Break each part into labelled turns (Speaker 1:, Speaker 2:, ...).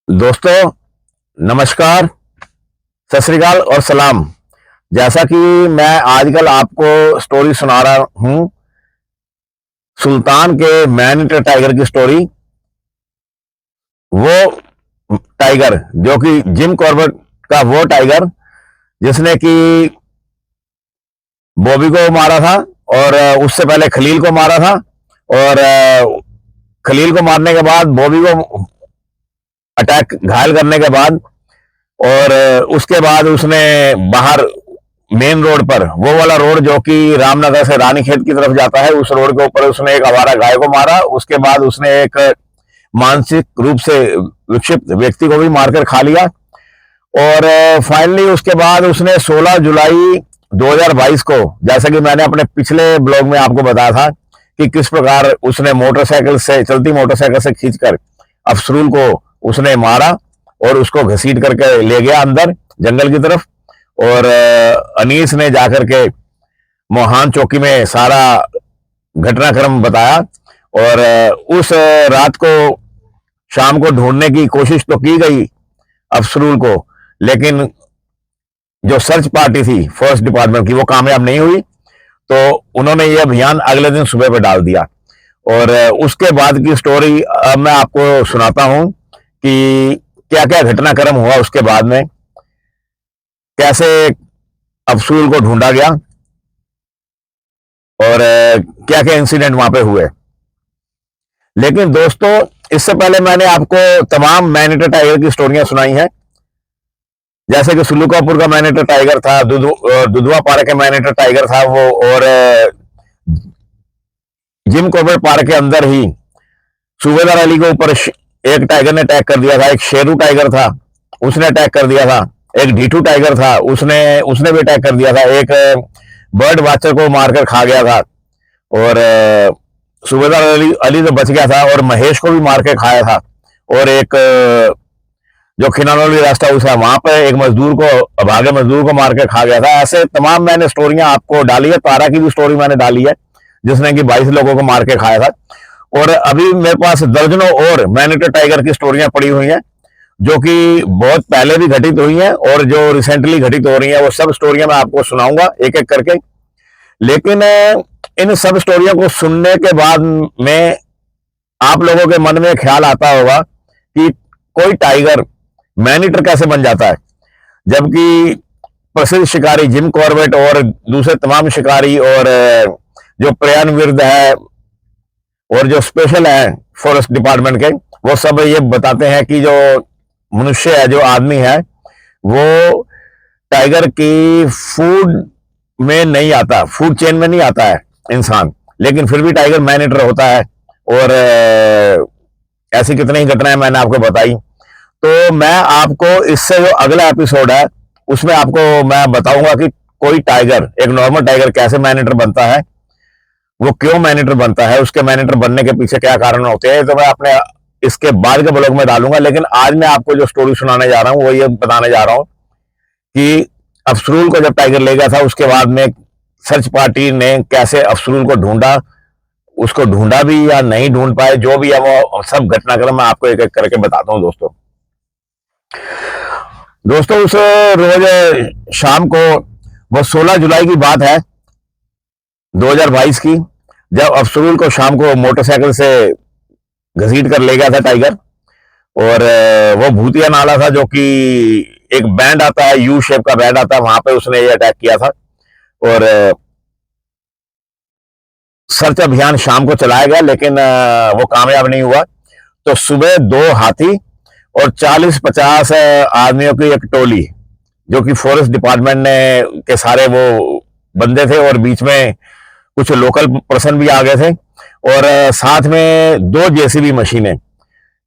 Speaker 1: दोस्तों, नमस्कार, सत श्री अकाल और सलाम। जैसा कि मैं आजकल आपको स्टोरी सुना रहा हूं, सुल्तान के मैन ईटर टाइगर की स्टोरी। वो टाइगर जो कि जिम कॉर्बेट का वो टाइगर जिसने कि बॉबी को मारा था और उससे पहले खलील को मारा था। और खलील को मारने के बाद बॉबी को अटैक घायल करने के बाद और उसके बाद उसने बाहर मेन रोड पर, वो वाला रोड जो कि रामनगर से रानीखेत की तरफ जाता है, उस रोड के ऊपर उसने एक आवारा गाय को मारा। उसके बाद उसने एक मानसिक रूप से विक्षिप्त व्यक्ति को भी मारकर खा लिया। और फाइनली उसके बाद उसने 16 जुलाई 2022 को, जैसा कि मैंने अपने पिछले ब्लॉग में आपको बताया था कि किस प्रकार उसने मोटरसाइकिल से, चलती मोटरसाइकिल से खींचकर अफसरूल को उसने मारा और उसको घसीट करके ले गया अंदर जंगल की तरफ। और अनीस ने जाकर के मोहान चौकी में सारा घटनाक्रम बताया। और उस रात को शाम को ढूंढने की कोशिश तो की गई अफसरूल को, लेकिन जो सर्च पार्टी थी फॉरेस्ट डिपार्टमेंट की, वो कामयाब नहीं हुई। तो उन्होंने ये अभियान अगले दिन सुबह पे डाल दिया। और उसके बाद की स्टोरी अब मैं आपको सुनाता हूं कि क्या क्या घटनाक्रम हुआ उसके बाद में, कैसे अफसूल को ढूंढा गया और क्या क्या इंसिडेंट वहां पे हुए। लेकिन दोस्तों, इससे पहले मैंने आपको तमाम मैन ईटर टाइगर की स्टोरियां सुनाई हैं, जैसे कि सुलूकापुर का मैन ईटर टाइगर था, दुधवा पार्क का मैन ईटर टाइगर था वो, और जिम कॉर्बेट पार्क के अंदर ही सूबेदार अली के ऊपर एक टाइगर ने अटैक कर दिया था। एक शेरू टाइगर था, उसने अटैक कर दिया था। एक ढीठू टाइगर था, उसने भी अटैक कर दिया था। एक बर्ड वाचर को मारकर खा गया था। और सूबेदार अली तो बच गया था और महेश को भी मार के खाया था। और एक जो खिनानौली रास्ता उस है, वहां पर एक मजदूर को, भागे मजदूर को मार के खा गया था। ऐसे तमाम मैंने स्टोरियां आपको डाली है। तारा की भी स्टोरी मैंने डाली है, जिसने कि 22 लोगों को मार के खाया था। और अभी मेरे पास दर्जनों और मैन ईटर टाइगर की स्टोरियां पड़ी हुई हैं, जो कि बहुत पहले भी घटित हुई हैं और जो रिसेंटली घटित हो रही हैं। वो सब स्टोरियां मैं आपको सुनाऊंगा एक एक करके। लेकिन इन सब स्टोरियों को सुनने के बाद में आप लोगों के मन में ख्याल आता होगा कि कोई टाइगर मैन ईटर कैसे बन जाता है, जबकि प्रसिद्ध शिकारी जिम कॉर्बेट और दूसरे तमाम शिकारी और जो प्रयाण विरुद्ध है और जो स्पेशल है फॉरेस्ट डिपार्टमेंट के, वो सब ये बताते हैं कि जो मनुष्य है, जो आदमी है, वो टाइगर की फूड में नहीं आता, फूड चेन में नहीं आता है इंसान, लेकिन फिर भी टाइगर मैन ईटर होता है। और ऐसी कितनी ही घटनाएं मैंने आपको बताई। तो मैं आपको इससे जो अगला एपिसोड है उसमें आपको मैं बताऊंगा कि कोई टाइगर, एक नॉर्मल टाइगर कैसे मैन ईटर बनता है, वो क्यों मैन ईटर बनता है, उसके मैन ईटर बनने के पीछे क्या कारण होते हैं। तो मैं अपने इसके बाद के ब्लॉग में डालूंगा। लेकिन आज मैं आपको जो स्टोरी सुनाने जा रहा हूं वो ये बताने जा रहा हूं कि अफसरूल को जब टाइगर ले गया था, उसके बाद में सर्च पार्टी ने कैसे अफसरूल को ढूंढा, उसको ढूंढा भी या नहीं ढूंढ पाए, जो भी है वो सब घटनाक्रम मैं आपको एक एक करके बताता हूं। दोस्तों उस रोज शाम को, वो 16 जुलाई की बात है 2022 की, जब अफसरूल को शाम को मोटरसाइकिल से घसीट कर ले गया था टाइगर। और वो भूतिया नाला था, जो कि एक बैंड आता है, यू शेप का बैंड आता है, वहां पे उसने ये अटैक किया था। और सर्च अभियान शाम को चलाया गया, लेकिन वो कामयाब नहीं हुआ। तो सुबह 2 हाथी और 40-50 आदमियों की एक टोली, जो कि फॉरेस्ट डिपार्टमेंट ने के सारे वो बंदे थे, और बीच में कुछ लोकल पर्सन भी आ गए थे, और साथ में 2 जेसीबी मशीनें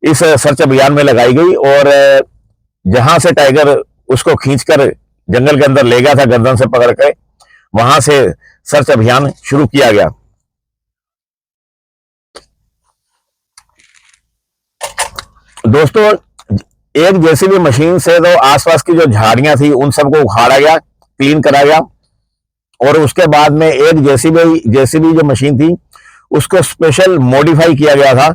Speaker 1: इस सर्च अभियान में लगाई गई। और जहां से टाइगर उसको खींचकर जंगल के अंदर ले गया था गर्दन से पकड़ के, वहां से सर्च अभियान शुरू किया गया। दोस्तों, एक जेसीबी मशीन से तो आसपास की जो झाड़ियां थी उन सबको उखाड़ा गया, क्लीन करा गया। और उसके बाद में एक जेसीबी जो मशीन थी, उसको स्पेशल मॉडिफाई किया गया था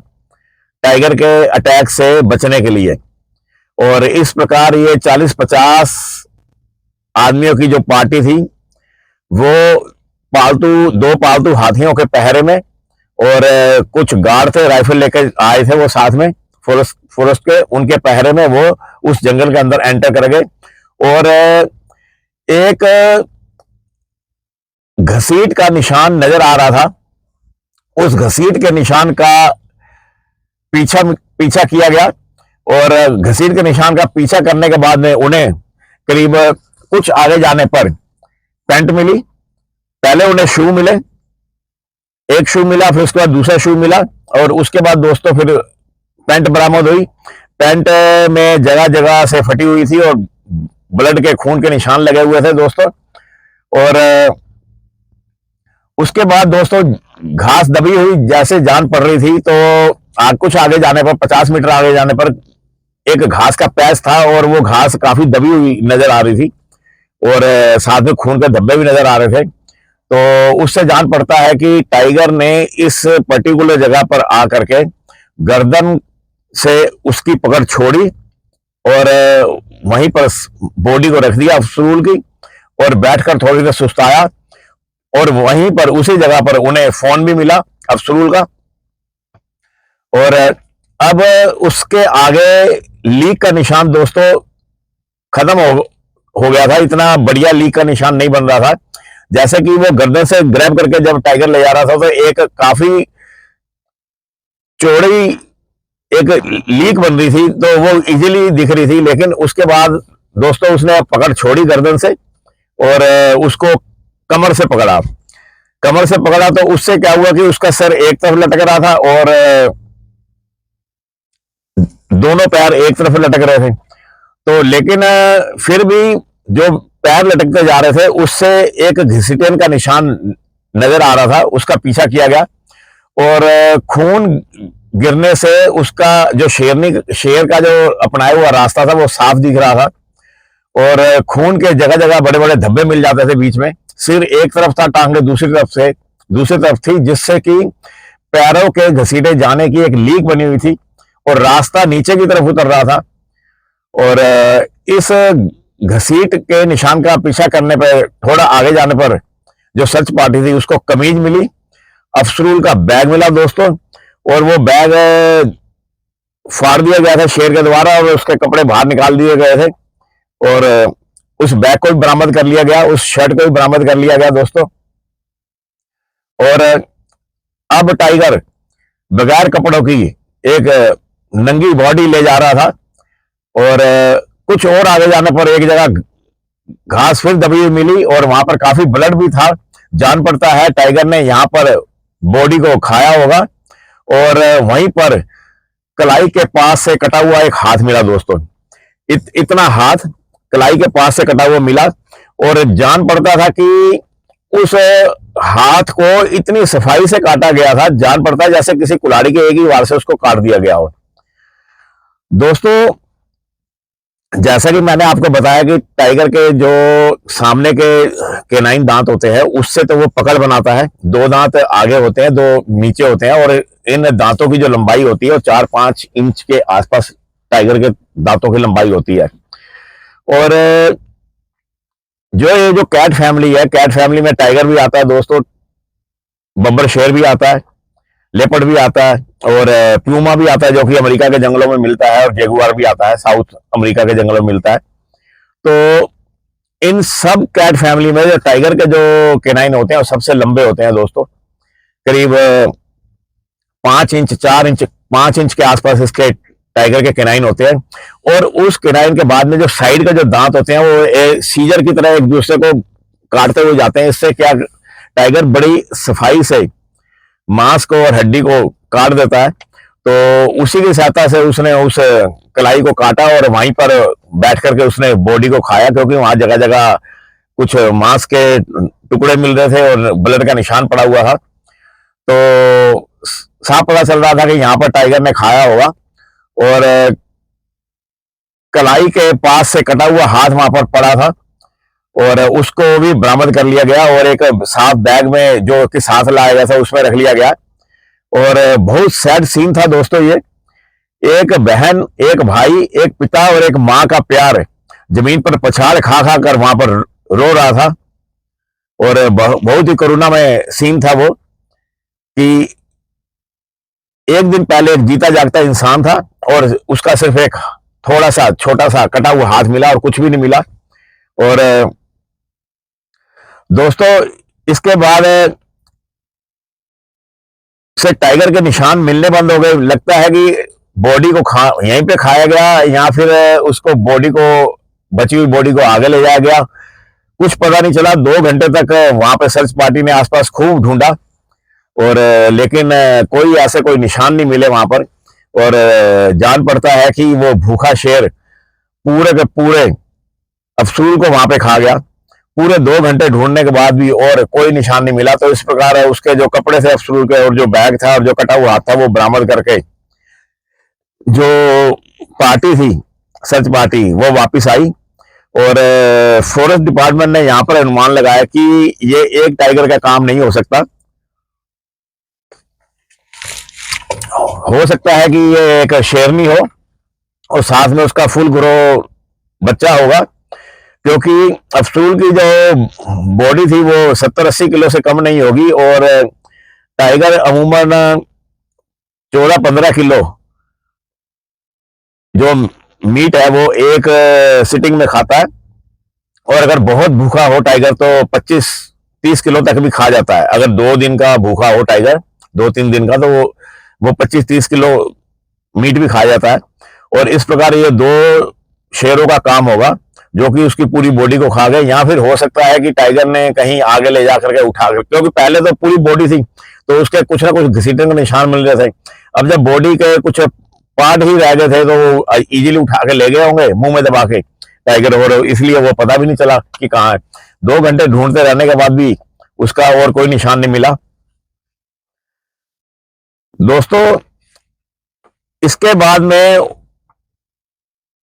Speaker 1: टाइगर के अटैक से बचने के लिए। और इस प्रकार ये 40-50 आदमियों की जो पार्टी थी वो दो पालतू हाथियों के पहरे में, और कुछ गार्ड थे राइफल लेकर आए थे वो साथ में फॉरेस्ट के, उनके पहरे में वो उस जंगल के अंदर एंटर कर गए। और एक घसीट का निशान नजर आ रहा था। उस घसीट के निशान का पीछा किया गया, और घसीट के निशान का पीछा करने के बाद में उन्हें करीब कुछ आगे जाने पर पैंट मिली। पहले उन्हें शू मिले, एक शू मिला, फिर उसके बाद दूसरा शू मिला, और उसके बाद दोस्तों फिर पैंट बरामद हुई। पैंट में जगह जगह से फटी हुई थी और ब्लड के खून के निशान लगे हुए थे दोस्तों। और उसके बाद दोस्तों घास दबी हुई जैसे जान पड़ रही थी, तो कुछ आगे जाने पर 50 मीटर आगे जाने पर एक घास का पैच था, और वो घास काफी दबी हुई नजर आ रही थी, और साथ में खून के धब्बे भी नजर आ रहे थे। तो उससे जान पड़ता है कि टाइगर ने इस पर्टिकुलर जगह पर आकर के गर्दन से उसकी पकड़ छोड़ी, और वहीं पर बॉडी को रख दिया अफसरूल की, और बैठकर थोड़ी देर सुस्ताया, और वहीं पर उसी जगह पर उन्हें फोन भी मिला अफसरूल का। और अब उसके आगे लीक का निशान दोस्तों खत्म हो गया था। इतना बढ़िया लीक का निशान नहीं बन रहा था। जैसे कि वो गर्दन से ग्रैब करके जब टाइगर ले जा रहा था, तो एक काफी चौड़ी एक लीक बन रही थी, तो वो इजीली दिख रही थी। लेकिन उसके बाद दोस्तों उसने पकड़ छोड़ी गर्दन से, और उसको कमर से पकड़ा तो उससे क्या हुआ कि उसका सर एक तरफ लटक रहा था, और दोनों पैर एक तरफ लटक रहे थे। तो लेकिन फिर भी जो पैर लटकते जा रहे थे उससे एक घसीटन का निशान नजर आ रहा था। उसका पीछा किया गया, और खून गिरने से उसका जो शेर का जो अपनाया हुआ रास्ता था वो साफ दिख रहा था, और खून के जगह जगह बड़े बड़े धब्बे मिल जाते थे बीच में। सिर एक तरफ था, टांगे दूसरी तरफ थी, जिससे कि पैरों के घसीटे जाने की एक लीक बनी हुई थी, और रास्ता नीचे की तरफ उतर रहा था। और इस घसीट के निशान का पीछा करने पर थोड़ा आगे जाने पर जो सर्च पार्टी थी उसको कमीज मिली, अफसरूल का बैग मिला दोस्तों, और वो बैग फाड़ दिया गया था शेर के द्वारा, और उसके कपड़े बाहर निकाल दिए गए थे, और उस बैग को भी बरामद कर लिया गया, उस शर्ट को भी बरामद कर लिया गया दोस्तों। और अब टाइगर बगैर कपड़ों की एक नंगी बॉडी ले जा रहा था, और कुछ और आगे जाने पर एक जगह घास फिर दबी हुई मिली, और वहां पर काफी ब्लड भी था। जान पड़ता है टाइगर ने यहां पर बॉडी को खाया होगा, और वहीं पर कलाई के पास से कटा हुआ एक हाथ मिला दोस्तों। इतना हाथ कलाई के पास से कटा हुआ मिला, और जान पड़ता था कि उस हाथ को इतनी सफाई से काटा गया था, जान पड़ता है जैसे किसी कुल्हाड़ी के एक ही वार से उसको काट दिया गया हो। दोस्तों जैसा कि मैंने आपको बताया कि टाइगर के जो सामने के केनाइन दांत होते हैं उससे तो वो पकड़ बनाता है। 2 दांत आगे होते हैं, 2 नीचे होते हैं, और इन दांतों की जो लंबाई होती है वो 4-5 इंच के आसपास टाइगर के दांतों की लंबाई होती है। और ये जो कैट फैमिली है, कैट फैमिली में टाइगर भी आता है दोस्तों, बब्बर शेर भी आता है, लेपर्ड भी आता है, और प्यूमा भी आता है जो कि अमेरिका के जंगलों में मिलता है, और जेगुआर भी आता है, साउथ अमेरिका के जंगलों में मिलता है। तो इन सब कैट फैमिली में जो टाइगर के जो केनाइन होते हैं वो सबसे लंबे होते हैं दोस्तों, करीब 5 इंच 4 इंच 5 इंच के आसपास इसके टाइगर के केनाइन होते हैं। और उस केनाइन के बाद में जो साइड के जो दांत होते हैं वो सीजर की तरह एक दूसरे को काटते हुए जाते हैं। इससे क्या टाइगर बड़ी सफाई से मांस को और हड्डी को काट देता है। तो उसी की सहायता से उसने उस कलाई को काटा, और वहीं पर बैठ करके उसने बॉडी को खाया, क्योंकि वहां जगह जगह कुछ मांस के टुकड़े मिल रहे थे और ब्लड का निशान पड़ा हुआ था। तो साफ पता चल रहा था कि यहाँ पर टाइगर ने खाया होगा। और कलाई के पास से कटा हुआ हाथ वहां पर पड़ा था, और उसको भी बरामद कर लिया गया, और एक साफ बैग में जो कि साथ लाया गया था उसमें रख लिया गया। और बहुत सैड सीन था दोस्तों ये। एक बहन, एक भाई, एक पिता और एक माँ का प्यार जमीन पर पछाड़ खा खा कर वहां पर रो रहा था। और बहुत ही करुणामय सीन था वो, कि एक दिन पहले एक जीता जागता इंसान था और उसका सिर्फ एक थोड़ा सा छोटा सा कटा हुआ हाथ मिला और कुछ भी नहीं मिला। और दोस्तों, इसके बाद से टाइगर के निशान मिलने बंद हो गए। लगता है कि बॉडी को यहीं पे खाया गया, या फिर उसको बॉडी को, बची हुई बॉडी को आगे ले जाया गया, कुछ पता नहीं चला। 2 घंटे तक वहां पे सर्च पार्टी ने आसपास खूब ढूंढा, और लेकिन कोई निशान नहीं मिले वहां पर। और जान पड़ता है कि वो भूखा शेर पूरे के पूरे अफसूल को वहां पे खा गया। पूरे 2 घंटे ढूंढने के बाद भी और कोई निशान नहीं मिला। तो इस प्रकार उसके जो कपड़े थे अफसूल के, और जो बैग था, और जो कटा हुआ हाथ था, वो बरामद करके जो पार्टी थी, सर्च पार्टी, वो वापस आई। और फॉरेस्ट डिपार्टमेंट ने यहाँ पर अनुमान लगाया कि ये एक टाइगर का काम नहीं हो सकता। हो सकता है कि ये एक शेरनी हो और साथ में उसका फुल ग्रो बच्चा होगा, क्योंकि अफसूल की जो बॉडी थी वो 70-80 किलो से कम नहीं होगी। और टाइगर अमूमन 14-15 किलो जो मीट है वो एक सिटिंग में खाता है। और अगर बहुत भूखा हो टाइगर तो 25-30 किलो तक भी खा जाता है। अगर 2 दिन का भूखा हो टाइगर, 2-3 दिन का, तो वो 25-30 किलो मीट भी खा जाता है। और इस प्रकार ये 2 शेरों का काम होगा जो कि उसकी पूरी बॉडी को खा गए। या फिर हो सकता है कि टाइगर ने कहीं आगे ले जा करके उठा कर, क्योंकि पहले तो पूरी बॉडी थी तो उसके कुछ ना कुछ घसीटने के निशान मिल रहे थे। अब जब बॉडी के कुछ पार्ट ही रह गए थे तो वो इजीली उठा के ले गए होंगे मुंह में दबा के टाइगर, और इसलिए वो पता भी नहीं चला कि कहाँ है। 2 घंटे ढूंढते रहने के बाद भी उसका और कोई निशान नहीं मिला। दोस्तों, इसके बाद में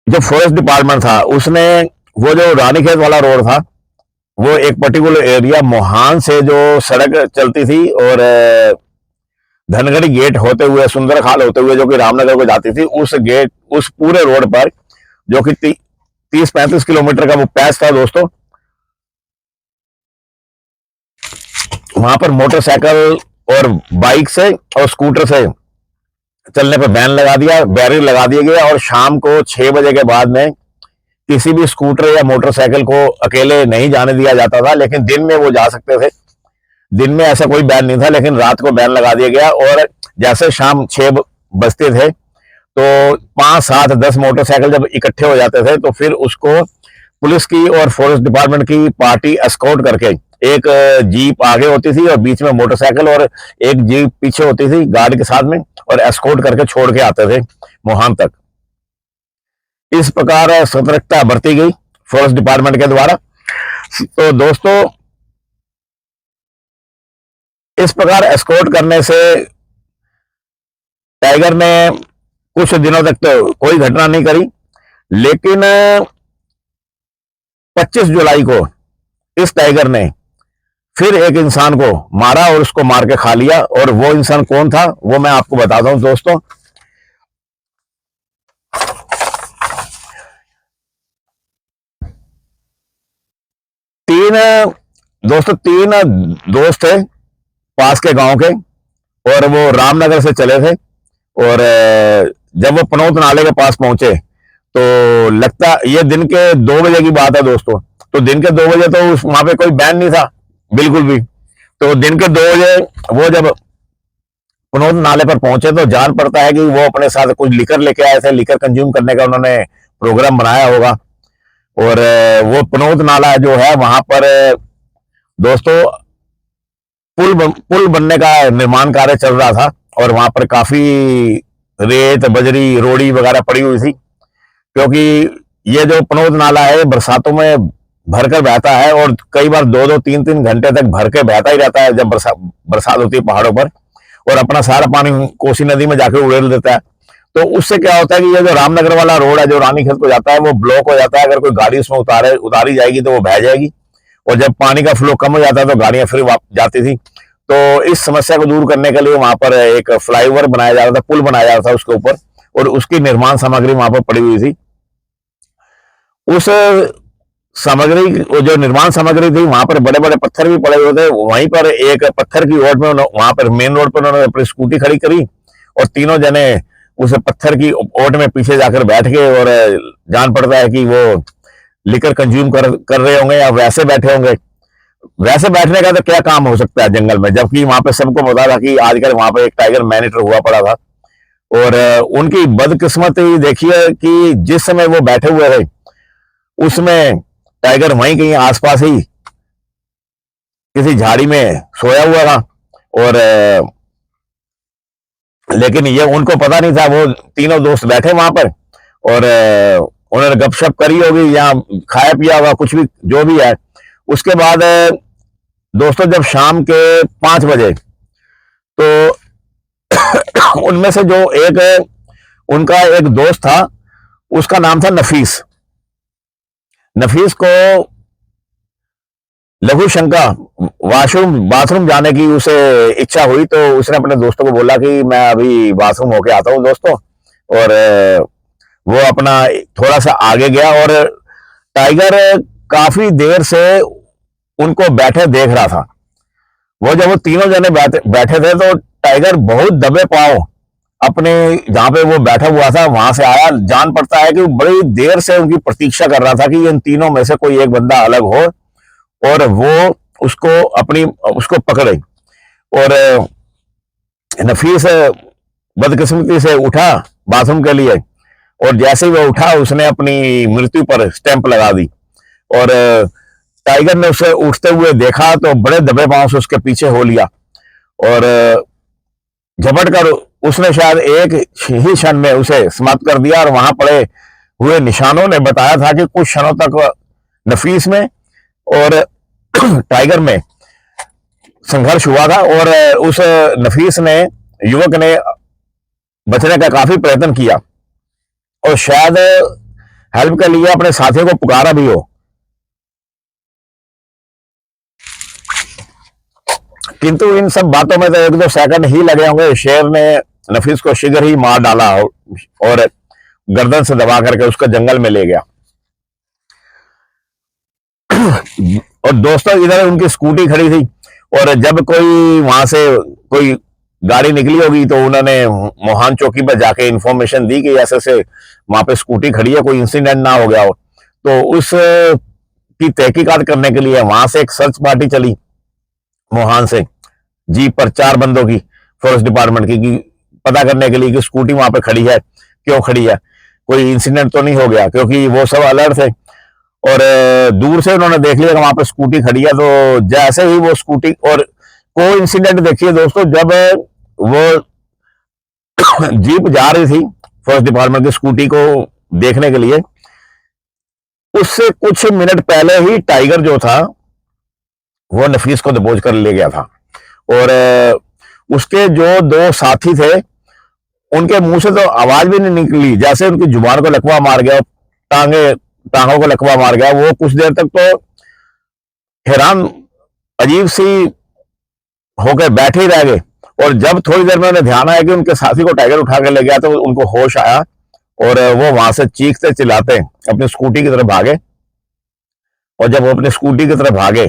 Speaker 1: जो फॉरेस्ट डिपार्टमेंट था उसने वो जो रानीखेत वाला रोड था, वो एक पर्टिकुलर एरिया मोहान से जो सड़क चलती थी और धनगढ़ी गेट होते हुए, सुंदर खाल होते हुए, जो कि रामनगर को जाती थी, उस पूरे रोड पर, जो कि 30-35 किलोमीटर का वो पैच था दोस्तों, वहां पर मोटरसाइकिल और बाइक से और स्कूटर से चलने पर बैन लगा दिया, बैरियर लगा दिए गए। और शाम को 6 बजे के बाद में किसी भी स्कूटर या मोटरसाइकिल को अकेले नहीं जाने दिया जाता था, लेकिन दिन में वो जा सकते थे। दिन में ऐसा कोई बैन नहीं था, लेकिन रात को बैन लगा दिया गया। और जैसे शाम 6 बजते थे तो 5-7-10 मोटरसाइकिल जब इकट्ठे हो जाते थे तो फिर उसको पुलिस की और फॉरेस्ट डिपार्टमेंट की पार्टी एस्कॉर्ट करके, एक जीप आगे होती थी और बीच में मोटरसाइकिल, और एक जीप पीछे होती थी गार्ड के साथ में, और एस्कॉर्ट करके छोड़ के आते थे मोहान तक। इस प्रकार सतर्कता बरती गई फॉरेस्ट डिपार्टमेंट के द्वारा। तो दोस्तों, इस प्रकार एस्कॉर्ट करने से टाइगर ने कुछ दिनों तक तो कोई घटना नहीं करी, लेकिन 25 जुलाई को इस टाइगर ने फिर एक इंसान को मारा और उसको मार के खा लिया। और वो इंसान कौन था वो मैं आपको बताता हूं दोस्तों। तीन दोस्त थे पास के गांव के, और वो रामनगर से चले थे। और जब वो पनौत नाले के पास पहुंचे तो लगता, ये दिन के 2 बजे की बात है दोस्तों। तो दिन के 2 बजे तो वहां पे कोई बैन नहीं था बिल्कुल भी। तो दिन के 2 बजे वो जब पनौत नाले पर पहुंचे तो जान पड़ता है कि वो अपने साथ कुछ लिकर लेके आए थे। लिकर कंज्यूम करने का उन्होंने प्रोग्राम बनाया होगा। और वो पनौत नाला जो है वहां पर दोस्तों पुल बनने का निर्माण कार्य चल रहा था, और वहां पर काफी रेत, बजरी, रोड़ी वगैरह पड़ी हुई थी, क्योंकि ये जो पनौत नाला है बरसातों में भरकर बहता है, और कई बार 2-2, 3-3 घंटे तक भर के बहता ही रहता है जब बरसात होती है पहाड़ों पर, और अपना सारा पानी कोसी नदी में जाके उड़ेल देता है। तो उससे क्या होता है कि ये जो रामनगर वाला रोड है जो रानीखेत को जाता है वो ब्लॉक हो जाता है। अगर कोई गाड़ी उसमें उतारी जाएगी तो वो बह जाएगी, और जब पानी का फ्लो कम हो जाता है तो गाड़ियां फिर जाती थी। तो इस समस्या को दूर करने के लिए वहां पर एक फ्लाईओवर बनाया जा रहा था, पुल बनाया जा रहा था उसके ऊपर, और उसकी निर्माण सामग्री वहां पर पड़ी हुई थी। उस सामग्री, वो जो निर्माण सामग्री थी, वहां पर बड़े बड़े पत्थर भी पड़े हुए थे। वहीं पर एक पत्थर की ओट में वहां पर मेन रोड पर उन्होंने अपनी स्कूटी खड़ी करी और तीनों जने उस पत्थर की ओट में पीछे जाकर बैठ गए। और जान पड़ता है कि वो लिकर कंज्यूम कर रहे होंगे या वैसे बैठे होंगे। वैसे बैठने का तो क्या काम हो सकता है जंगल में, जबकि वहां पे सबको पता था कि आजकल वहां पे एक टाइगर मैनिटर हुआ पड़ा था। और उनकी बदकिस्मती देखिए कि जिस समय वो बैठे हुए थे उसमें टाइगर वहीं कहीं आसपास ही किसी झाड़ी में सोया हुआ था। और लेकिन ये उनको पता नहीं था, वो तीनों दोस्त बैठे वहां पर और उन्होंने गपशप करी होगी या खाया पिया होगा, कुछ भी जो भी है। उसके बाद दोस्तों जब शाम के 5 बजे, तो उनमें से जो एक उनका एक दोस्त था, उसका नाम था नफीस। नफीस को लघु शंका, बाथरूम जाने की उसे इच्छा हुई, तो उसने अपने दोस्तों को बोला कि मैं अभी बाथरूम होके आता हूँ दोस्तों। और वो अपना थोड़ा सा आगे गया और टाइगर काफी देर से उनको बैठे देख रहा था। जब वो तीनों जने बैठे थे, तो टाइगर बहुत दबे पांव अपने जहां पे वो बैठा हुआ था वहां से आया। जान पड़ता है कि बड़ी देर से उनकी प्रतीक्षा कर रहा था कि इन तीनों में से कोई एक बंदा अलग हो और वो उसको पकड़े। और नफीस बदकिस्मती से उठा बाथरूम के लिए, और जैसे ही वो उठा उसने अपनी मृत्यु पर स्टैंप लगा दी। और टाइगर ने उसे उठते हुए देखा तो बड़े दबे पांव से उसके पीछे हो लिया और झपट कर उसने शायद एक ही क्षण में उसे समाप्त कर दिया। और वहां पड़े हुए निशानों ने बताया था कि कुछ क्षणों तक नफीस में और टाइगर में संघर्ष हुआ था। और उस नफीस ने, युवक ने बचने का काफी प्रयत्न किया और शायद हेल्प के लिए अपने साथियों को पुकारा भी हो, किंतु इन सब बातों में तो 1-2 सेकंड ही लगे होंगे। शेर ने नफीस को शीघ्र ही मार डाला और गर्दन से दबा करके उसको जंगल में ले गया। और दोस्तों इधर उनकी स्कूटी खड़ी थी और जब कोई वहां से कोई गाड़ी निकली होगी तो उन्होंने मोहान चौकी पर जाके इंफॉर्मेशन दी कि ऐसे से वहां पे स्कूटी खड़ी है, कोई इंसिडेंट ना हो गया हो। तो उस की तहकीकात करने के लिए वहां से एक सर्च पार्टी चली मोहान से, जीप पर 4 बंदों की, फॉरेस्ट डिपार्टमेंट की पता करने के लिए कि स्कूटी वहां पे खड़ी है, क्यों खड़ी है, कोई इंसिडेंट तो नहीं हो गया, क्योंकि वो सब अलर्ट थे। और दूर से उन्होंने देख लिया कि वहां पे स्कूटी खड़ी है। तो जैसे ही वो स्कूटी, और कोई इंसिडेंट देखिए दोस्तों, जब वो जीप जा रही थी फॉरेस्ट डिपार्टमेंट की स्कूटी को देखने के लिए, उससे कुछ मिनट पहले ही टाइगर जो था वो नफीस को दबोच कर ले गया था। और उसके जो 2 साथी थे उनके मुंह से तो आवाज भी नहीं निकली, जैसे उनकी जुबान को लकवा मार गया, टांगों को लकवा मार गया। वो कुछ देर तक तो हैरान, अजीब सी होकर बैठे ही रह गए। और जब थोड़ी देर में उन्हें ध्यान आया कि उनके साथी को टाइगर उठा के ले गया, तो उनको होश आया और वो वहां से चीखते चिल्लाते अपनी स्कूटी की तरफ भागे। और जब वो अपनी स्कूटी की तरफ भागे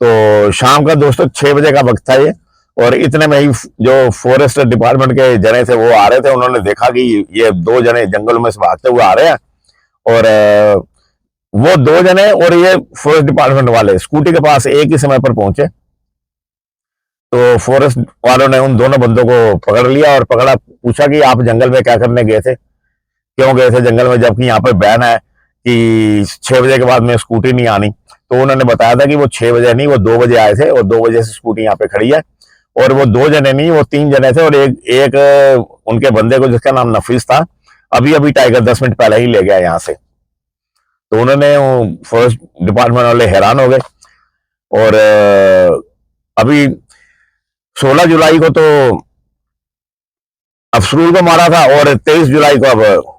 Speaker 1: तो शाम का दोस्तों 6 बजे का वक्त था ये, और इतने में ही जो फॉरेस्ट डिपार्टमेंट के जने थे वो आ रहे थे। उन्होंने देखा कि ये 2 जने जंगल में से भागते हुए आ रहे हैं, और वो 2 जने और ये फॉरेस्ट डिपार्टमेंट वाले स्कूटी के पास एक ही समय पर पहुंचे। तो फॉरेस्ट वालों ने उन दोनों बंदों को पकड़ लिया और पूछा कि आप जंगल में क्या करने गए थे, क्यों गए थे जंगल में, जबकि यहाँ पर बैन है कि 6 बजे के बाद में स्कूटी नहीं आनी। तो उन्होंने बताया था कि वो 6 बजे नहीं, वो 2 बजे आए थे और 2 बजे से स्कूटी यहाँ पे खड़ी है। और वो 2 जने नहीं, वो 3 जने थे, और एक उनके बंदे को जिसका नाम नफीस था, अभी अभी टाइगर 10 मिनट पहले ही ले गया यहाँ से। तो उन्होंने फॉरेस्ट डिपार्टमेंट वाले हैरान हो गए। और अभी 16 जुलाई को तो अफसरूल को मारा था, और 23 जुलाई को, अब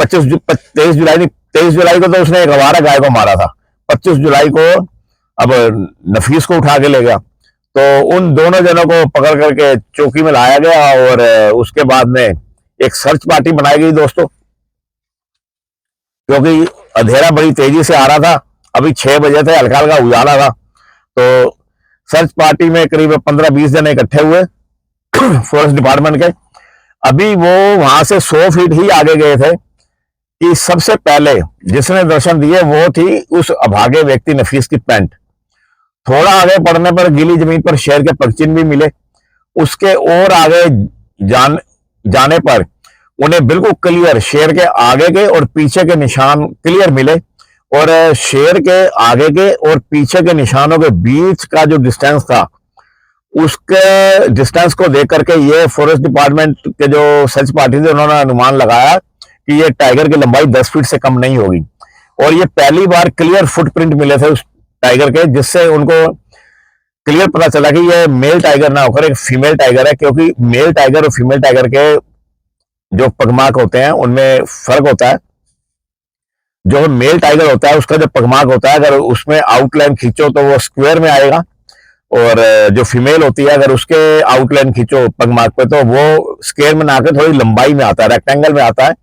Speaker 1: 23 जुलाई नहीं, 23 जुलाई को तो उसने एक आवारा गाय को मारा था। 25 जुलाई को अब नफीस को उठा के ले गया। तो उन दोनों जनों को पकड़ करके चौकी में लाया गया और उसके बाद में एक सर्च पार्टी बनाई गई दोस्तों, क्योंकि अंधेरा बड़ी तेजी से आ रहा था। अभी 6 बजे थे, हल्का हल्का उजाला था। तो सर्च पार्टी में करीब 15-20 जने इकट्ठे हुए फॉरेस्ट डिपार्टमेंट के। अभी वो वहां से 100 फीट ही आगे गए थे कि सबसे पहले जिसने दर्शन दिए वो थी उस अभागे व्यक्ति नफीस की पैंट। थोड़ा आगे पड़ने पर गीली जमीन पर शेर के पगचिन्ह भी मिले। उसके और आगे जाने पर उन्हें बिल्कुल क्लियर शेर के आगे के और पीछे के निशान क्लियर मिले, और शेर के आगे के और पीछे के निशानों के बीच का जो डिस्टेंस था, उसके डिस्टेंस को देख करके ये फॉरेस्ट डिपार्टमेंट के जो सर्च पार्टी थे उन्होंने अनुमान लगाया कि ये टाइगर की लंबाई 10 फीट से कम नहीं होगी। और ये पहली बार क्लियर फुटप्रिंट मिले थे उस टाइगर के, जिससे उनको क्लियर पता चला कि ये मेल टाइगर ना होकर एक फीमेल टाइगर है, क्योंकि मेल टाइगर और फीमेल टाइगर के जो पगमार्क होते हैं उनमें फर्क होता है। जो मेल टाइगर होता है उसका जो पगमार्क होता है, अगर उसमें आउटलाइन खींचो तो वो स्क्वायर में आएगा, और जो फीमेल होती है अगर उसके आउटलाइन खींचो पगमार्क पे तो वो स्क्वायर में ना आकर थोड़ी लंबाई में आता है, रेक्टेंगल में आता है,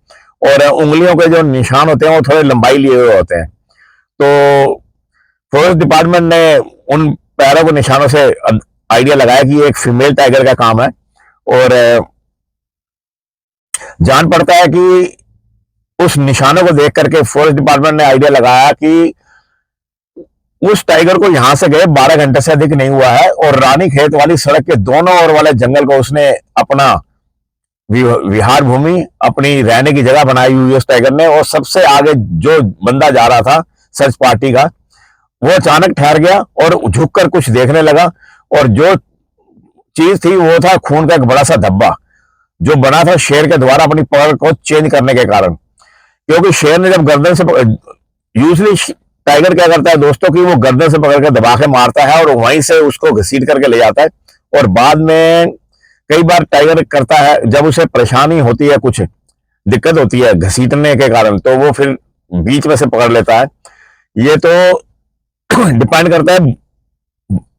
Speaker 1: और उंगलियों के जो निशान होते हैं वो थोड़े लंबाई लिए हुए होते हैं। तो फॉरेस्ट डिपार्टमेंट ने उन पैरों के निशानों से आइडिया लगाया कि ये एक फीमेल टाइगर का काम है, और जान पड़ता है कि उस निशानों को देख करके फॉरेस्ट डिपार्टमेंट ने आइडिया लगाया कि उस टाइगर को यहां से गए 12 घंटे से अधिक नहीं हुआ है, और रानी खेत वाली सड़क के दोनों ओर वाले जंगल को उसने अपना विहार भूमि, अपनी रहने की जगह बनाई हुई उस टाइगर ने। और सबसे आगे जो बंदा जा रहा था सर्च पार्टी का, वो अचानक ठहर गया और झुककर कुछ देखने लगा, और जो चीज थी वो था खून का एक बड़ा सा धब्बा जो बना था शेर के द्वारा अपनी पकड़ को चेंज करने के कारण। क्योंकि शेर ने जब गर्दन से यूजली टाइगर क्या करता है दोस्तों कि वो गर्दन से पकड़ कर दबा के मारता है और वहीं से उसको घसीट करके ले जाता है, और बाद में कई बार टाइगर करता है जब उसे परेशानी होती है, कुछ दिक्कत होती है घसीटने के कारण, तो वो फिर बीच में से पकड़ लेता है। ये तो डिपेंड करता है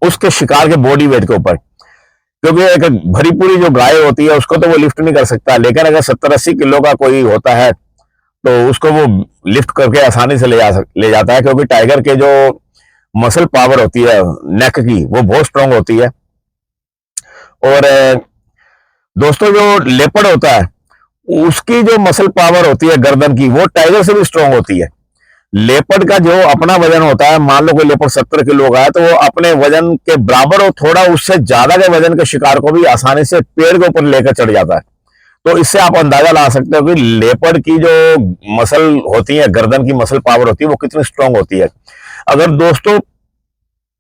Speaker 1: उसके शिकार के बॉडी वेट के ऊपर, क्योंकि एक भरी पूरी जो गाय होती है उसको तो वो लिफ्ट नहीं कर सकता, लेकिन अगर 70-80 किलो का कोई होता है तो उसको वो लिफ्ट करके आसानी से ले जाता है, क्योंकि टाइगर के जो मसल पावर होती है नेक की वो बहुत स्ट्रांग होती है। और दोस्तों जो लेपर्ड होता है उसकी जो मसल पावर होती है गर्दन की वो टाइगर से भी स्ट्रांग होती है। लेपर्ड का जो अपना वजन होता है, मान लो कोई लेपर्ड 70 किलो का है तो वो अपने वजन के बराबर और थोड़ा उससे ज्यादा के वजन के शिकार को भी आसानी से पेड़ के ऊपर लेकर चढ़ जाता है। तो इससे आप अंदाजा ला सकते हो कि लेपर्ड की जो मसल होती है, गर्दन की मसल पावर होती है वो कितनी स्ट्रांग होती है। अगर दोस्तों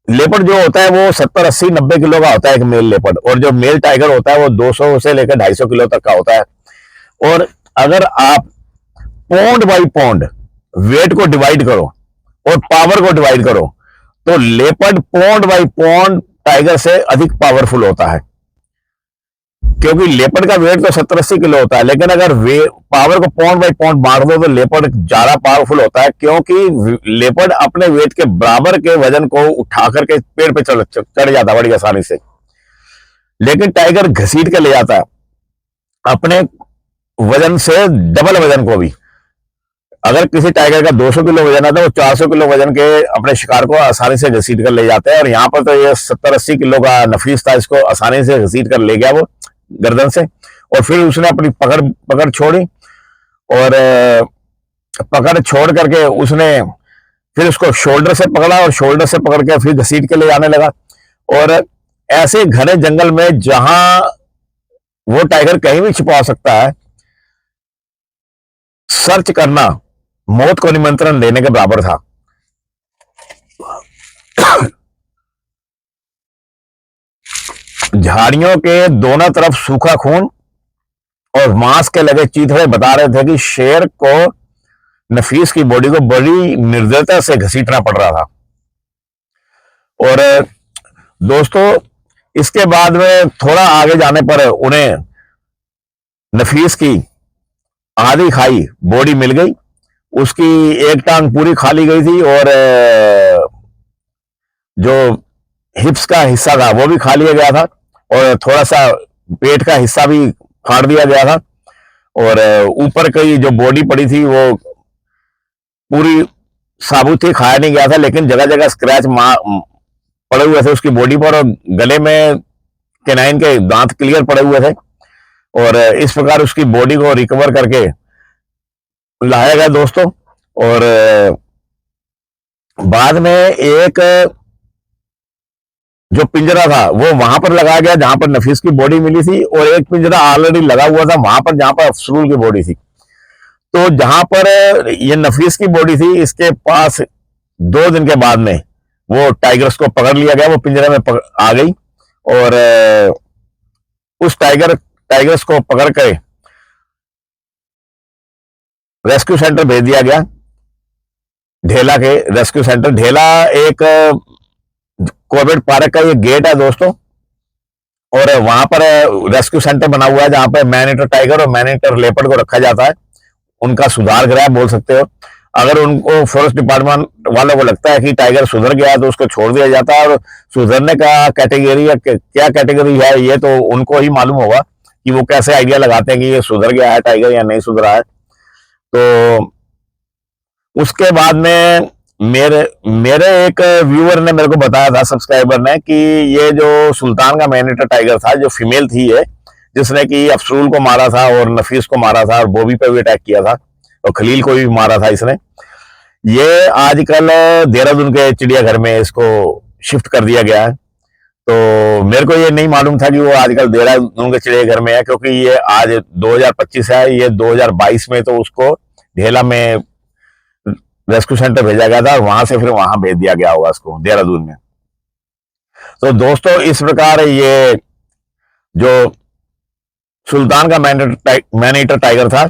Speaker 1: लेपर्ड जो होता है वो 70-80-90 किलो का होता है एक मेल लेपर्ड, और जो मेल टाइगर होता है वो 200 से लेकर 250 किलो तक का होता है। और अगर आप पौंड बाई पौंड वेट को डिवाइड करो और पावर को डिवाइड करो तो leopard pound by pound tiger से अधिक पावरफुल होता है, क्योंकि लेपर्ड का वेट तो 70-80 किलो होता है, लेकिन अगर पावर को पौंड बाई पौंड बांट दो तो लेपर्ड ज्यादा पावरफुल होता है, क्योंकि लेपर्ड अपने वेट के बराबर के वजन को उठा करके पेड़ पे चढ़ जाता है बड़ी आसानी से, लेकिन टाइगर घसीट के ले जाता है अपने वजन से डबल वजन को भी। अगर किसी टाइगर का 200 किलो वजन है तो वो 400 किलो वजन के अपने शिकार को आसानी से घसीट कर ले जाते हैं, और यहाँ पर तो ये 70-80 किलो का नफीस था, इसको आसानी से घसीट कर ले गया वो गर्दन से, और फिर उसने अपनी पकड़ छोड़ी, और पकड़ छोड़ करके उसने फिर उसको शोल्डर से पकड़ा और शोल्डर से पकड़ के फिर घसीट के ले जाने लगा। और ऐसे घने जंगल में जहां वो टाइगर कहीं भी छिपा सकता है, सर्च करना मौत को निमंत्रण देने के बराबर था। झाड़ियों के दोनों तरफ सूखा खून और मांस के लगे चीथड़े बता रहे थे कि शेर को नफीस की बॉडी को बड़ी निर्दयता से घसीटना पड़ रहा था। और दोस्तों इसके बाद में थोड़ा आगे जाने पर उन्हें नफीस की आधी खाई बॉडी मिल गई, उसकी एक टांग पूरी खा ली गई थी और जो हिप्स का हिस्सा था वो भी खा लिया गया था, और थोड़ा सा पेट का हिस्सा भी फाड़ दिया गया था। और ऊपर की जो बॉडी पड़ी थी वो पूरी साबुत थी, खाया नहीं गया था, लेकिन जगह जगह स्क्रैच पड़े हुए थे उसकी बॉडी पर, और गले में कैनाइन के दांत क्लियर पड़े हुए थे। और इस प्रकार उसकी बॉडी को रिकवर करके लाया गया दोस्तों। और बाद में एक जो पिंजरा था वो वहां पर लगाया गया जहां पर नफीस की बॉडी मिली थी, और एक पिंजरा ऑलरेडी लगा हुआ था वहां पर जहां पर अफसरूल की बॉडी थी। तो जहां पर ये नफीस की बॉडी थी, इसके पास 2 दिन के बाद में वो टाइगर्स को पकड़ लिया गया, वो पिंजरे में आ गई। और उस टाइगर्स को पकड़ के रेस्क्यू सेंटर भेज दिया गया, ढेला के रेस्क्यू सेंटर। ढेला एक कॉर्बेट पार्क का ये गेट है दोस्तों, और वहां पर रेस्क्यू सेंटर बना हुआ है जहां पर मैन ईटर टाइगर और मैन ईटर लेपर्ड को रखा जाता है। उनका सुधार गृह बोल सकते हो। अगर उनको फॉरेस्ट डिपार्टमेंट वालों को लगता है कि टाइगर सुधर गया है तो उसको छोड़ दिया जाता है, और सुधरने का कैटेगरी या क्या कैटेगरी है ये तो उनको ही मालूम होगा कि वो कैसे आइडिया लगाते हैं कि ये सुधर गया है टाइगर या नहीं सुधरा है। तो उसके बाद में मेरे मेरे एक व्यूअर ने मेरे को बताया था, सब्सक्राइबर ने, कि ये जो सुल्तान का मैन ईटर टाइगर था, जो फीमेल थी ये, जिसने कि अफसरूल को मारा था और नफीस को मारा था और बॉबी पे भी अटैक किया था और खलील को भी मारा था इसने, ये आजकल देहरादून के चिड़ियाघर में इसको शिफ्ट कर दिया गया है। तो मेरे को ये नहीं मालूम था कि वो आजकल देहरादून के चिड़ियाघर में है, क्योंकि ये आज 2025 है, ये 2022 में तो उसको ढेला में रेस्क्यू सेंटर भेजा गया था और वहां से फिर वहां भेज दिया गया होगा उसको देहरादून में। तो दोस्तों इस प्रकार ये जो सुल्तान का मैन ईटर टाइगर था,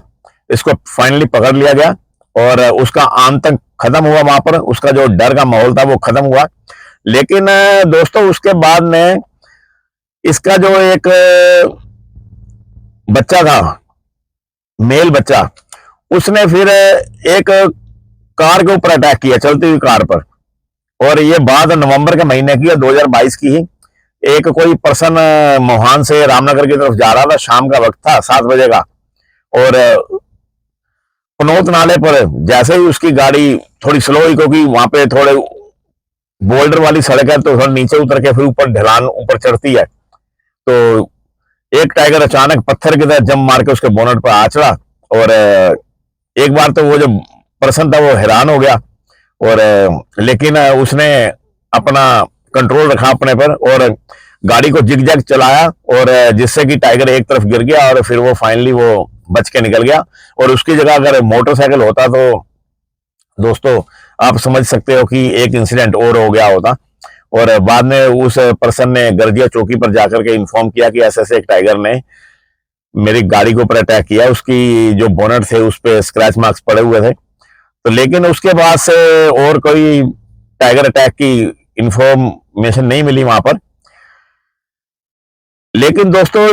Speaker 1: इसको फाइनली पकड़ लिया गया और उसका आतंक खत्म हुआ वहां पर, उसका जो डर का माहौल था वो खत्म हुआ। लेकिन दोस्तों उसके बाद में इसका जो एक बच्चा था, मेल बच्चा, उसने फिर एक कार के ऊपर अटैक किया, चलती हुई कार पर। और ये बात नवंबर के महीने की है, 2022 की ही। एक कोई पर्सन मोहान से रामनगर की तरफ जा रहा था, शाम का वक्त था, 7 बजे का, और पनौत नाले पर जैसे ही उसकी गाड़ी थोड़ी स्लो हुई, क्योंकि वहां पे थोड़े बोल्डर वाली सड़क है, तो थोड़ा नीचे उतर के फिर ऊपर ढलान ऊपर चढ़ती है, तो एक टाइगर अचानक पत्थर की तरह जंप मार के उसके बोनट पर आ चढ़ा। और एक बार तो वो जो पर्सन था वो हैरान हो गया, और लेकिन उसने अपना कंट्रोल रखा अपने पर और गाड़ी को जिग जैग चलाया, और जिससे कि टाइगर एक तरफ गिर गया और फिर वो फाइनली वो बच के निकल गया। और उसकी जगह अगर मोटरसाइकिल होता तो दोस्तों आप समझ सकते हो कि एक इंसिडेंट और हो गया होता। और बाद में उस पर्सन ने गर्जिया चौकी पर जाकर के इन्फॉर्म किया कि ऐसे ऐसे एक टाइगर ने मेरी गाड़ी के ऊपर अटैक किया, उसकी जो बोनट थे उस पर स्क्रैच मार्क्स पड़े हुए थे। तो लेकिन उसके बाद से और कोई टाइगर अटैक की इंफॉर्मेशन नहीं मिली वहां पर। लेकिन दोस्तों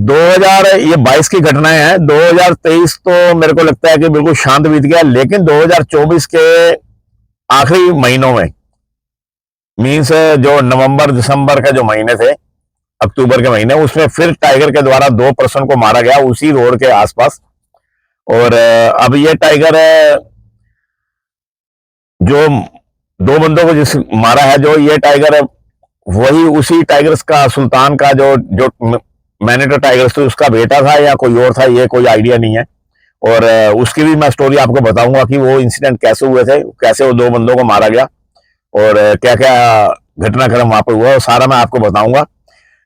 Speaker 1: 2022 की घटनाएं हैं, 2023 तो मेरे को लगता है कि बिल्कुल शांत बीत गया। लेकिन 2024 के आखिरी महीनों में, मीन्स जो नवंबर दिसंबर के जो महीने थे, अक्टूबर के महीने, उसमें फिर टाइगर के द्वारा 2 पर्सन को मारा गया उसी रोड के आसपास। और अब ये टाइगर जो 2 बंदों को जिस मारा है, जो ये टाइगर वही उसी टाइगर्स का, सुल्तान का जो मैन ईटर टाइगर्स थे उसका बेटा था या कोई और था, ये कोई आइडिया नहीं है। और उसकी भी मैं स्टोरी आपको बताऊंगा कि वो इंसिडेंट कैसे हुए थे, कैसे वो 2 बंदों को मारा गया और क्या क्या घटनाक्रम वहां पर हुआ, सारा मैं आपको बताऊंगा।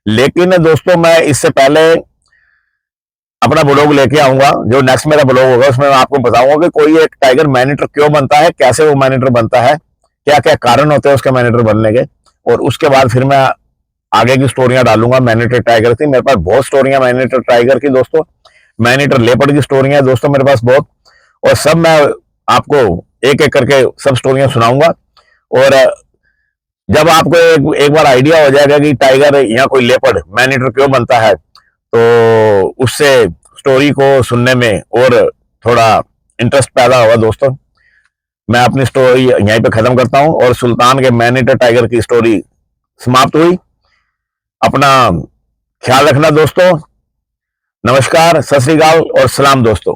Speaker 1: लेकिन दोस्तों मैं इससे पहले अपना ब्लॉग लेके आऊंगा, जो नेक्स्ट मेरा ब्लॉग होगा उसमें मैं आपको बताऊंगा कि कोई एक टाइगर मैन ईटर क्यों बनता है, कैसे वो मैन ईटर बनता है, क्या क्या कारण होते हैं उसके मैन ईटर बनने के। और उसके बाद फिर मैं आगे की स्टोरियां डालूंगा मैन ईटर टाइगर की। मेरे पास बहुत स्टोरियां मैन ईटर टाइगर की दोस्तों, मैन ईटर लेपर्ड की स्टोरियां दोस्तों मेरे पास बहुत, और सब मैं आपको एक एक करके सब स्टोरियां सुनाऊंगा। और जब आपको एक बार आइडिया हो जाएगा कि टाइगर या कोई लेपर्ड मैन ईटर क्यों बनता है, तो उससे स्टोरी को सुनने में और थोड़ा इंटरेस्ट पैदा होगा दोस्तों। मैं अपनी स्टोरी यहीं पे खत्म करता हूं और सुल्तान के मैन ईटर टाइगर की स्टोरी समाप्त हुई। अपना ख्याल रखना दोस्तों। नमस्कार, सत श्री अकाल और सलाम दोस्तों।